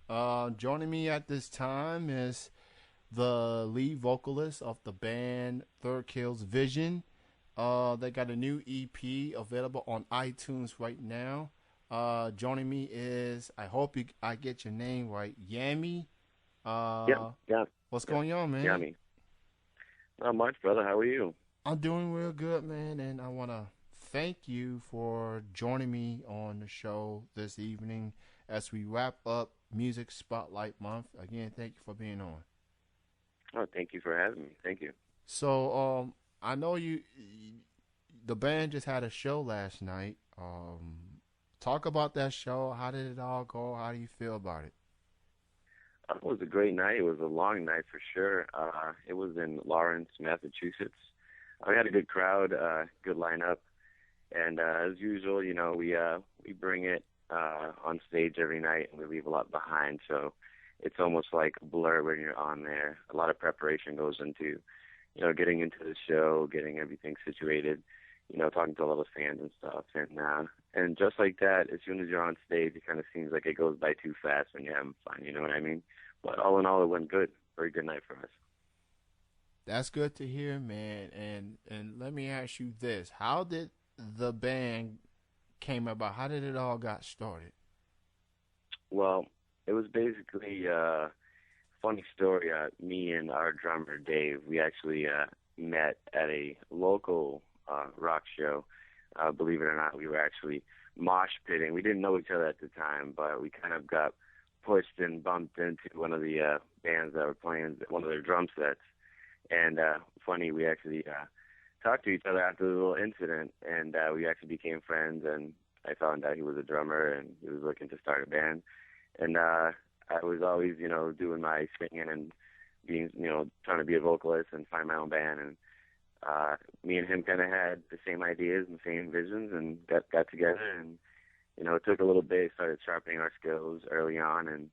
Joining me at this time is the lead vocalist of the band Thurkills Vsion. They got a new EP available on iTunes right now. Joining me is I get your name right, Yami. Yep, Uh, yep, what's yep. going on, man? Yummy. Not much, brother. How are you? I'm doing real good, man, and I want to thank you for joining me on the show this evening as we wrap up Music Spotlight Month. Again, thank you for being on. Oh, thank you for having me. Thank you. I know the band just had a show last night. Talk about that show. How did it all go? How do you feel about it? It was a great night. It was a long night for sure. It was in Lawrence, Massachusetts. We had a good crowd, good lineup, and as usual, we bring it on stage every night, and we leave a lot behind. So it's almost like a blur when you're on there. A lot of preparation goes into, getting into the show, getting everything situated, talking to a lot of fans and stuff. And just like that, as soon as you're on stage, it kind of seems like it goes by too fast when you're having fun. You know what I mean? But all in all, it went good. Very good night for us. That's good to hear, man. And let me ask you this: how did the band came about? How did it all got started? Well, it was basically a funny story. Me and our drummer Dave, we actually met at a local rock show. Believe it or not, we were actually mosh pitting. We didn't know each other at the time, but we kind of got pushed and bumped into one of the bands that were playing one of their drum sets. And funny, we actually talked to each other after the little incident, and we actually became friends. And I found out he was a drummer and he was looking to start a band. And I was always, doing my singing and being, trying to be a vocalist and find my own band. And me and him kind of had the same ideas and same visions, and got together. And it took a little bit. Started sharpening our skills early on, and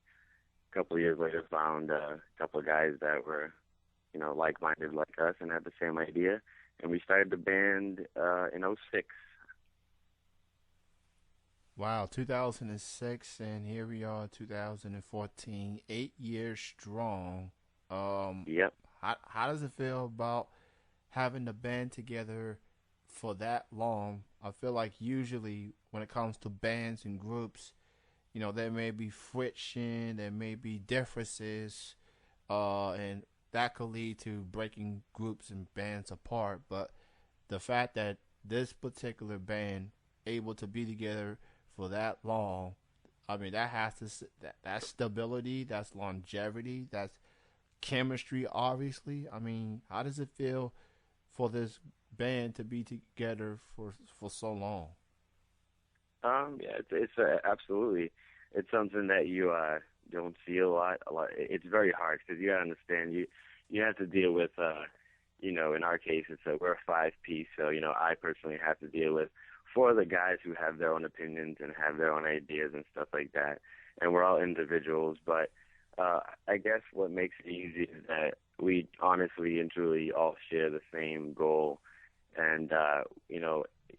a couple of years later, found a couple of guys that were, like-minded like us and had the same idea. And we started the band in '06. Wow, 2006, and here we are, 2014, 8 years strong. Um, Yep. how does it feel about having the band together for that long? I feel like usually when it comes to bands and groups, there may be friction, there may be differences, and that could lead to breaking groups and bands apart. But the fact that this particular band able to be together for that long, I mean, that has to that's stability, that's longevity, that's chemistry. Obviously, I mean, how does it feel for this band to be together for so long? Yeah, it's absolutely. It's something that you don't see a lot. A lot. It's very hard because you gotta understand you have to deal with in our case we're a five piece, so I personally have to deal with four of the guys who have their own opinions and have their own ideas and stuff like that, and we're all individuals. But I guess what makes it easy is that we honestly and truly all share the same goal. And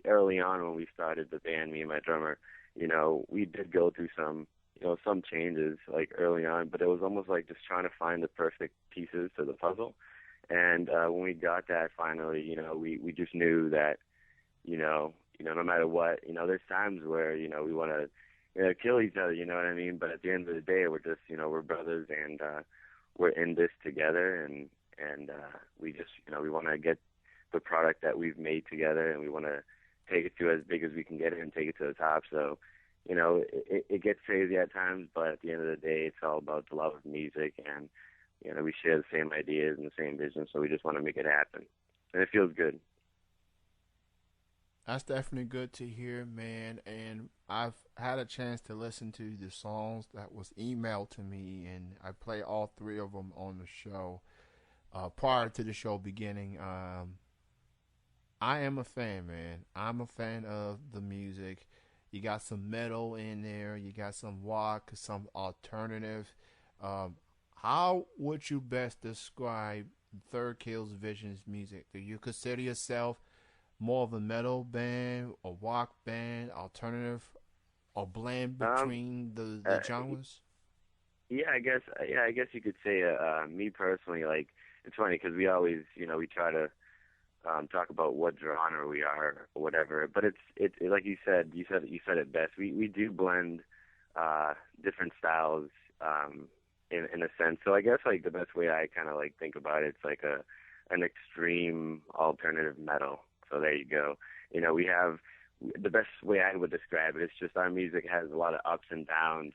early on when we started the band, me and my drummer, we did go through some changes like early on, but it was almost like just trying to find the perfect pieces to the puzzle. And when we got that finally, we just knew that, no matter what, there's times where, we want to, kill each other, you know what I mean? But at the end of the day, we're just, we're brothers, and we're in this together, and we just, we want to get the product that we've made together, and we want to take it to as big as we can get it and take it to the top. So, it gets crazy at times, but at the end of the day, it's all about the love of music, and we share the same ideas and the same vision, so we just want to make it happen, and it feels good. That's definitely good to hear, man. And I've had a chance to listen to the songs that was emailed to me, and I play all three of them on the show. Prior to the show beginning, I am a fan, man. I'm a fan of the music. You got some metal in there. You got some rock, some alternative. Um, how would you best describe Third Kill's Vision's music? Do you consider yourself more of a metal band, a rock band, alternative, or blend Um, between the uh, genres? I guess you could say me personally, like it's funny because we always, we try to talk about what genre we are or whatever, but it's like you said it best. We do blend different styles in a sense. So I guess like the best way I kind of like think about it's like an extreme alternative metal. So there you go. We have the best way I would describe it. It's just our music has a lot of ups and downs.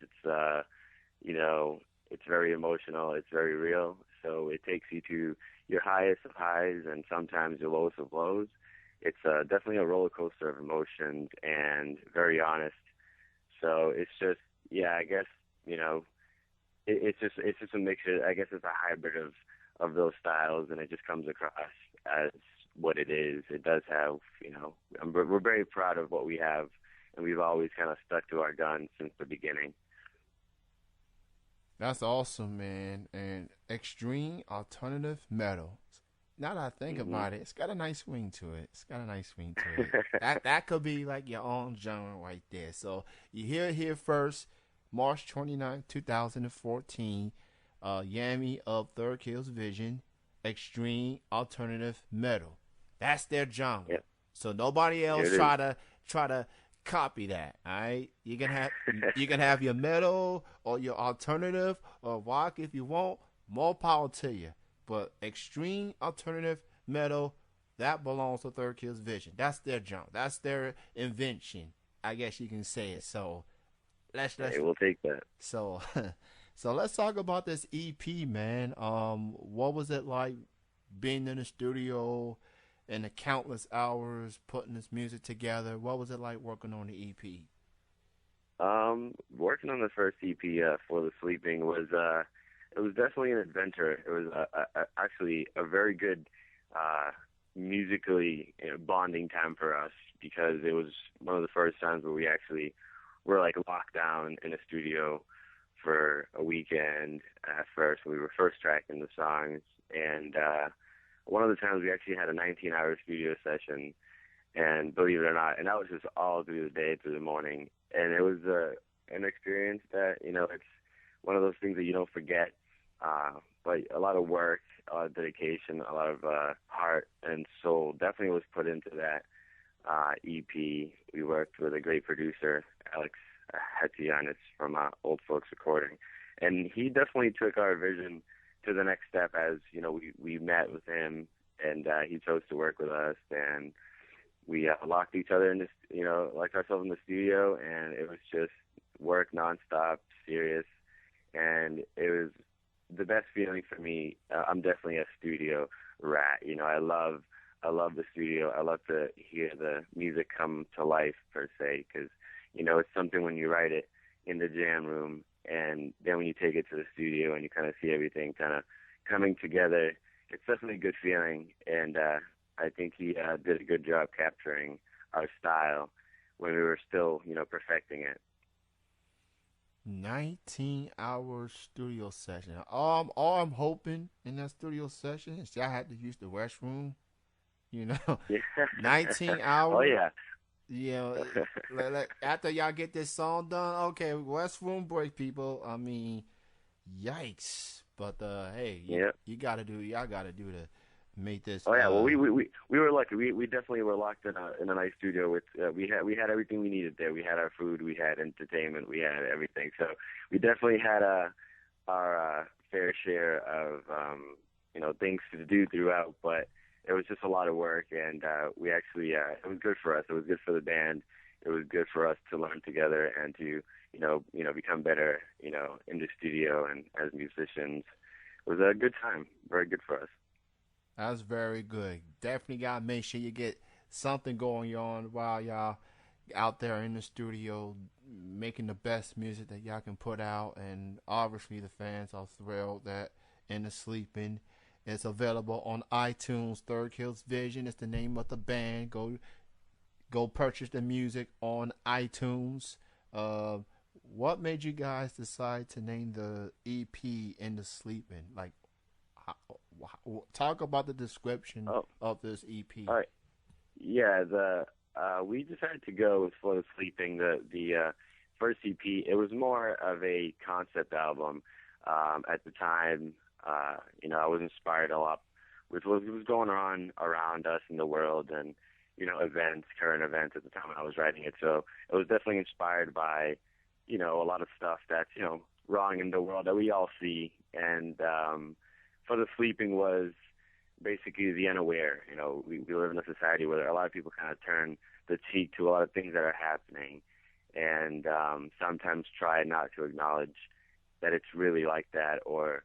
You know, it's very emotional. It's very real. So it takes you to your highest of highs and sometimes your lowest of lows. It's definitely a roller coaster of emotions and very honest. So it's just, yeah, I guess, you know, it's just a mixture. I guess it's a hybrid of those styles, and it just comes across as what it is. It does have, we're very proud of what we have, and we've always kind of stuck to our guns since the beginning. That's awesome, man. And extreme alternative metal. Now that I think Hmm. about it, it's got a nice swing to it. It's got a nice swing to it. That could be like your own genre right there. So you hear it here first, March 29th, 2014. Yami of Thurkills Vsion, extreme alternative metal. That's their genre. Yep, So nobody here else it is. try to copy that. All right, you can have your metal or your alternative or rock if you want. More power to you. But extreme alternative metal that belongs to Thurkills Vsion. That's their genre. That's their invention. I guess you can say it. So let's Hey, we'll take that. so so let's talk about this EP, man. What was it like being in the studio and the countless hours putting this music together? What was it like working on the EP? Working on the first EP for the sleeping was it was definitely an adventure. It was actually a very good uh, musically bonding time for us because it was one of the first times where we actually were like locked down in a studio for a weekend at first. We were first tracking the songs, and one of the times we actually had a 19-hour studio session, and believe it or not, and that was just all through the day, through the morning, and it was an experience that it's one of those things that you don't forget. But a lot of work, a lot of dedication, a lot of heart and soul definitely was put into that EP. We worked with a great producer, Alex Hetzianis from Old Folks Recording, and he definitely took our vision to the next step. As we met with him, and he chose to work with us, and we locked each other in this, locked ourselves in the studio, and it was just work nonstop, serious, and it was the best feeling for me. I'm definitely a studio rat. I love the studio. I love to hear the music come to life per se, because it's something when you write it in the jam room, and then when you take it to the studio and you kind of see everything kind of coming together, it's definitely a good feeling. And I think he did a good job capturing our style when we were still, perfecting it. 19-hour studio session. All I'm hoping in that studio session is I had to use the restroom. You know, Yeah. 19 Oh hours. yeah. You know, after y'all get this song done, okay, restroom break, people. I mean, yikes! But hey, you Yeah. you gotta do y'all gotta do to make this. Oh yeah. Well, we were lucky. We definitely were locked in a nice studio with we had everything we needed there. We had our food, we had entertainment, we had everything. So we definitely had our fair share of things to do throughout, but it was just a lot of work, and we actually it was good for us. It was good for the band. It was good for us to learn together and to become better in the studio and as musicians. It was a good time, very good for us. That's very good. Definitely gotta make sure you get something going on while y'all out there in the studio making the best music that y'all can put out. And obviously, the fans are thrilled that In the Sleeping is available on iTunes. Thurkills Vsion is the name of the band. Go purchase the music on iTunes. Uh, what made you guys decide to name the EP In the Sleeping? Like, talk about the description Oh, of this EP. all right. Yeah, the we decided to go with Flow Sleeping, the first EP. It was more of a concept album. At the time, I was inspired a lot with what was going on around us in the world and, events, current events at the time when I was writing it. So it was definitely inspired by, a lot of stuff that's, wrong in the world that we all see. And For the Sleeping was basically the unaware. We live in a society where a lot of people kind of turn the cheek to a lot of things that are happening and sometimes try not to acknowledge that it's really like that or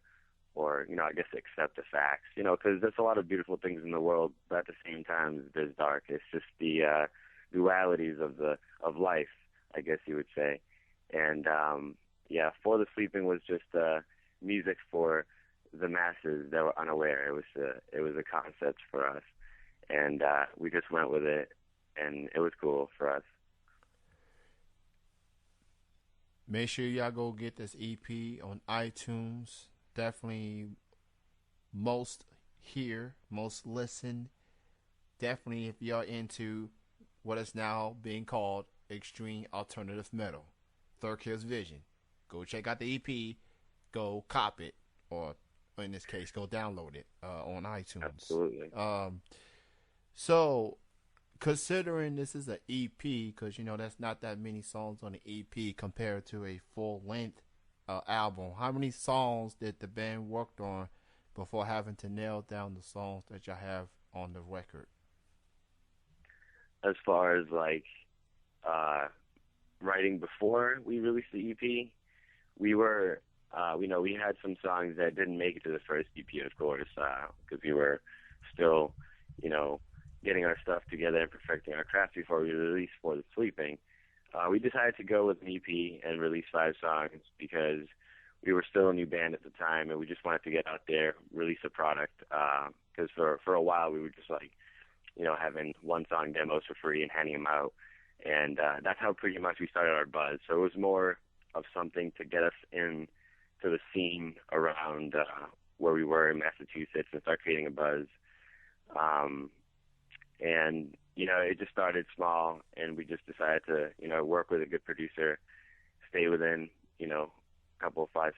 I guess accept the facts, because there's a lot of beautiful things in the world, but at the same time, there's dark. It's just the dualities of life, I guess you would say. And For the Sleeping was just music for the masses that were unaware. It was a concept for us, and we just went with it, and it was cool for us. Make sure y'all go get this EP on iTunes. Definitely most hear, most listen. Definitely if you're into what is now being called extreme alternative metal, Thurkills Vsion. Go check out the EP. Go cop it, or in this case, go download it on iTunes. Absolutely. So considering this is an EP, because that's not that many songs on the EP compared to a full length album. How many songs did the band worked on before having to nail down the songs that y'all have on the record? As far as writing before we released the EP, we were, we had some songs that didn't make it to the first EP, of course, because we were still, getting our stuff together and perfecting our craft before we released For the Sleeping. We decided to go with an EP and release 5 songs because we were still a new band at the time, and we just wanted to get out there, release a product. Because for a while we were just having one-song demos for free and handing them out, and that's how pretty much we started our buzz. So it was more of something to get us in to the scene around where we were in Massachusetts and start creating a buzz. It just started small, and we just decided to, work with a good producer, stay within, a couple of 5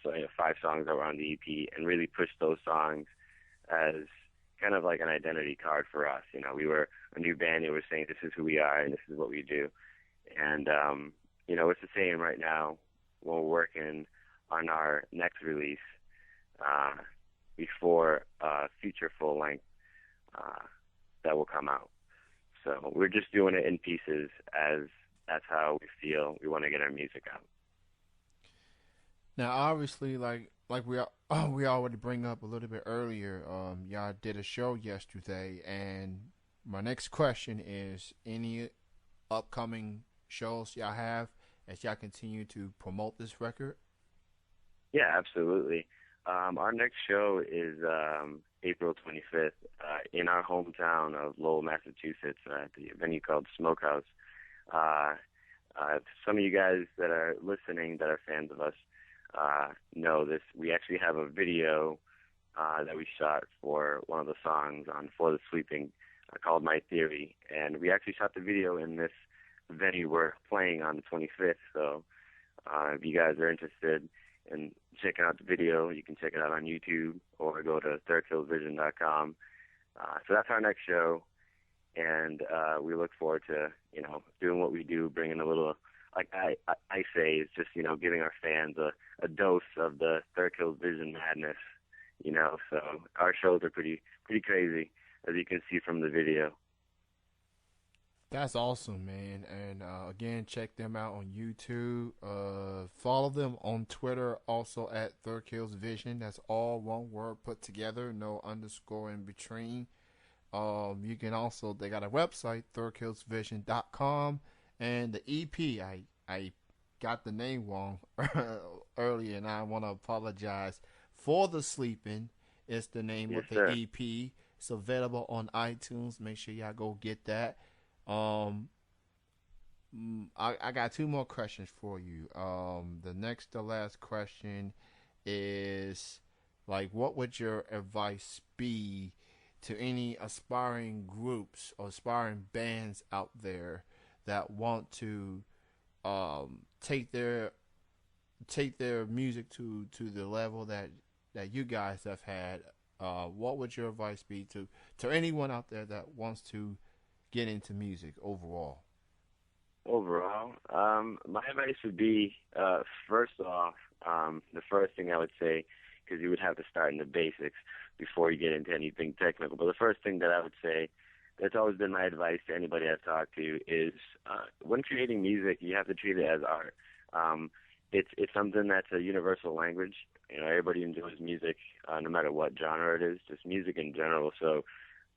songs that were on the EP, and really push those songs as kind of like an identity card for us. We were a new band, and we were saying this is who we are and this is what we do. And, it's the same right now when we're working on our next release before future full length that will come out. So we're just doing it in pieces as that's how we feel we want to get our music out. Now, obviously, like we already bring up a little bit earlier, y'all did a show yesterday, and my next question is: any upcoming shows y'all have as y'all continue to promote this record? Yeah, absolutely. Our next show is April 25th in our hometown of Lowell, Massachusetts, at the venue called Smokehouse. Some of you guys that are listening that are fans of us know this. We actually have a video that we shot for one of the songs on For the Sleeping called My Theory, and we actually shot the video in this venue we're playing on the 25th. So if you guys are interested in checking out the video, you can check it out on YouTube or go to Thurkillsvision.com. So that's our next show, and we look forward to doing what we do, bringing a little, like I say, it's just giving our fans a dose of the Thurkills Vsion madness. So our shows are pretty crazy, as you can see from the video. That's awesome, man. And again, check them out on YouTube. Follow them on Twitter, also at Thurkills Vsion. That's all one word put together, no underscore in between. You can also, they got a website, Thurkillsvision.com, and the EP, I got the name wrong earlier, and I want to apologize. For the Sleeping is the name of the EP. It's available on iTunes. Make sure y'all go get that. I got 2 more questions for you. The last question is, what would your advice be to any aspiring groups or aspiring bands out there that want to take their take their music to the level that you guys have had, what would your advice be to anyone out there that wants to get into music overall? Overall, my advice would be, first off, the first thing I would say, because you would have to start in the basics before you get into anything technical. But the first thing that I would say, that's always been my advice to anybody I've talked to, is when creating music, you have to treat it as art. It's something that's a universal language. You know, everybody enjoys music, no matter what genre it is, just music in general. So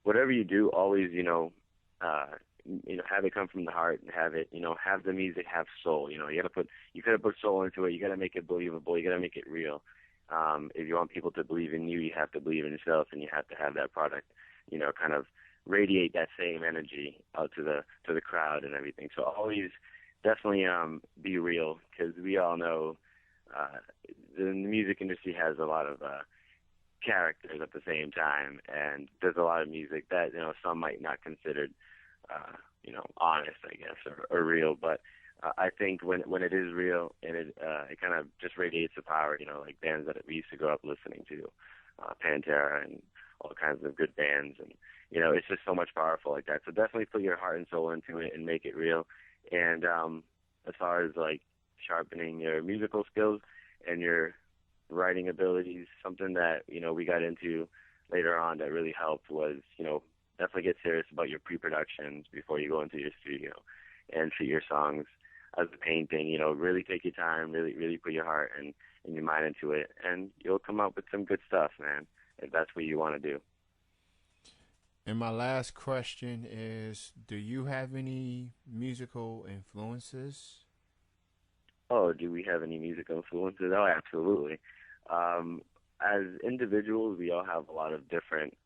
whatever you do, always, have it come from the heart and have it, have the music have soul. You gotta put soul into it. You gotta make it believable. You gotta make it real. If you want people to believe in you, you have to believe in yourself, and you have to have that product, kind of radiate that same energy out to the crowd and everything. So always definitely be real, because we all know the music industry has a lot of characters at the same time, and there's a lot of music that some might not consider honest, I guess, or real. But I think when it is real, and it kind of just radiates the power, like bands that we used to grow up listening to, Pantera and all kinds of good bands, and it's just so much powerful like that. So definitely put your heart and soul into it and make it real. And as far as like sharpening your musical skills and your writing abilities, something that we got into later on that really helped was definitely get serious about your pre-productions before you go into your studio and treat your songs as a painting. Really take your time, really put your heart and your mind into it, and you'll come up with some good stuff, man, if that's what you want to do. And my last question is, do you have any musical influences? Oh, do we have any musical influences? Oh, absolutely. As individuals, we all have a lot of different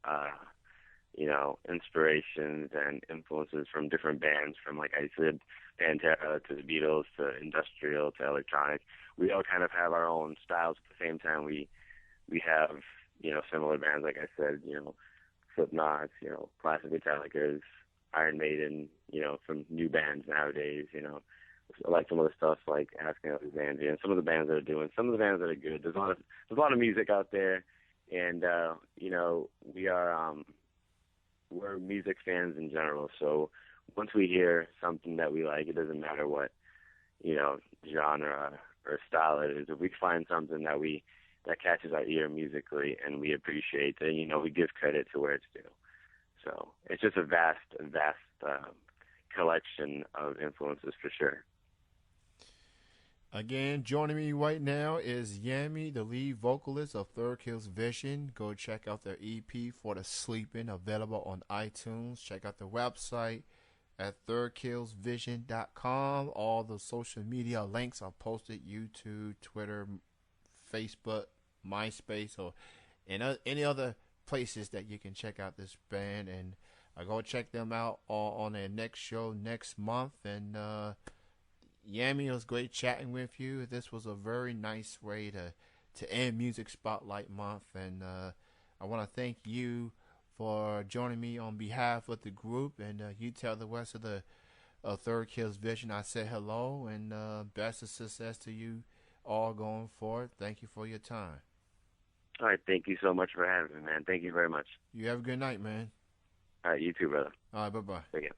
inspirations and influences from different bands, from, like I said, Pantera to the Beatles to industrial to electronic. We all kind of have our own styles. At the same time, we have, similar bands, like I said, Slipknot, classic Metallicas, Iron Maiden, from new bands nowadays, I like some of the stuff like Asking Alexandria and some of the bands that are doing, some of the bands that are good. There's a lot of music out there, and we're music fans in general. So once we hear something that we like, it doesn't matter what genre or style it is. If we find something that catches our ear musically and we appreciate it, we give credit to where it's due. So it's just a vast collection of influences for sure. Again, joining me right now is Yami, the lead vocalist of Thurkills Vsion. Go check out their EP For the Sleeping, available on iTunes. Check out their website at thurkillsvision.com. All the social media links are posted: YouTube, Twitter, Facebook, MySpace, or any other places that you can check out this band. And go check them out on their next show next month. And Yami, it was great chatting with you. This was a very nice way to end Music Spotlight Month, and I want to thank you for joining me on behalf of the group. And you tell the rest of the Thurkills Vsion I said hello, and best of success to you all going forward. Thank you for your time. All right, thank you so much for having me, man. Thank you very much. You have a good night, man. All right, you too, brother. All right, bye-bye. Take care.